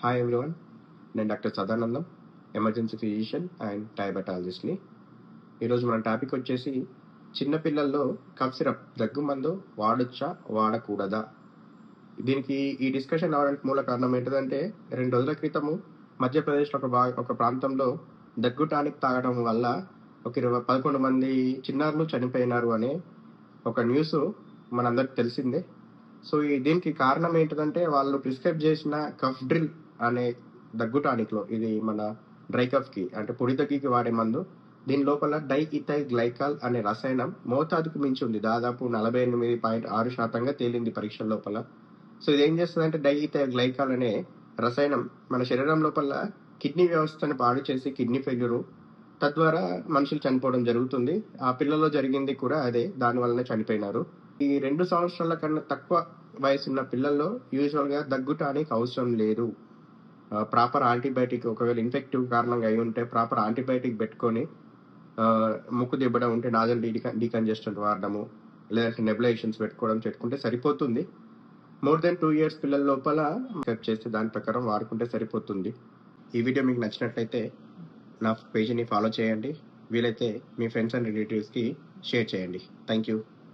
Hi everyone, నేను doctor Sadanandam, emergency physician and డయాబెటాలజిస్ట్ని. ఈరోజు మన టాపిక్ వచ్చేసి చిన్నపిల్లల్లో కఫ్ సిరప్ దగ్గు మందు వాడొచ్చా వాడకూడదా. దీనికి ఈ డిస్కషన్ అవడానికి మూల కారణం ఏంటంటే 2 రోజుల క్రితము మధ్యప్రదేశ్లో ఒక ప్రాంతంలో దగ్గు టానిక్ తాగడం వల్ల ఒక 11 మంది చిన్నారులు చనిపోయినారు అనే ఒక న్యూస్ మనందరికి తెలిసిందే. సో దీనికి కారణం ఏంటంటే వాళ్ళు ప్రిస్క్రైబ్ చేసిన కఫ్ డ్రిల్ అనే దగ్గు టానిక్లో, ఇది మన డ్రై కఫ్కి అంటే పొడి దగ్గుకి వాడే మందు, దీని లోపల డైఇథైల్ గ్లైకాల్ అనే రసాయనం మోతాదుకు మించి ఉంది. దాదాపు 48.6% తేలింది పరీక్షల లోపల. సో ఇది ఏం చేస్తుంది, డైఇథైల్ గ్లైకాల్ అనే రసాయనం మన శరీరం లోపల కిడ్నీ వ్యవస్థను పాడు చేసి కిడ్నీ ఫెయిల్యూరు, తద్వారా మనుషులు చనిపోవడం జరుగుతుంది. ఆ పిల్లల్లో జరిగింది కూడా అదే, దాని వల్లనే చనిపోయినారు. ఈ 2 సంవత్సరాల కన్నా తక్కువ వయసున్న పిల్లల్లో యూజువల్గా దగ్గు టానిక్ అవసరం లేదు. ప్రాపర్ యాంటీబయాటిక్, ఒకవేళ ఇన్ఫెక్టివ్ కారణంగా అయి ఉంటే ప్రాపర్ యాంటీబయాటిక్ పెట్టుకొని, ముక్కు దిబ్బడం ఉంటే నాజల్ డీకంజెస్టెంట్ వాడడము, లేదంటే నెబులైజేషన్స్ పెట్టుకుంటే సరిపోతుంది. మోర్ దెన్ 2 years పిల్లల లోపల చేస్తే దాని ప్రకారం వాడుకుంటే సరిపోతుంది. ఈ వీడియో మీకు నచ్చినట్లయితే నా పేజీని ఫాలో చేయండి. వీలైతే మీ ఫ్రెండ్స్ అండ్ రిలేటివ్స్కి షేర్ చేయండి. Thank you.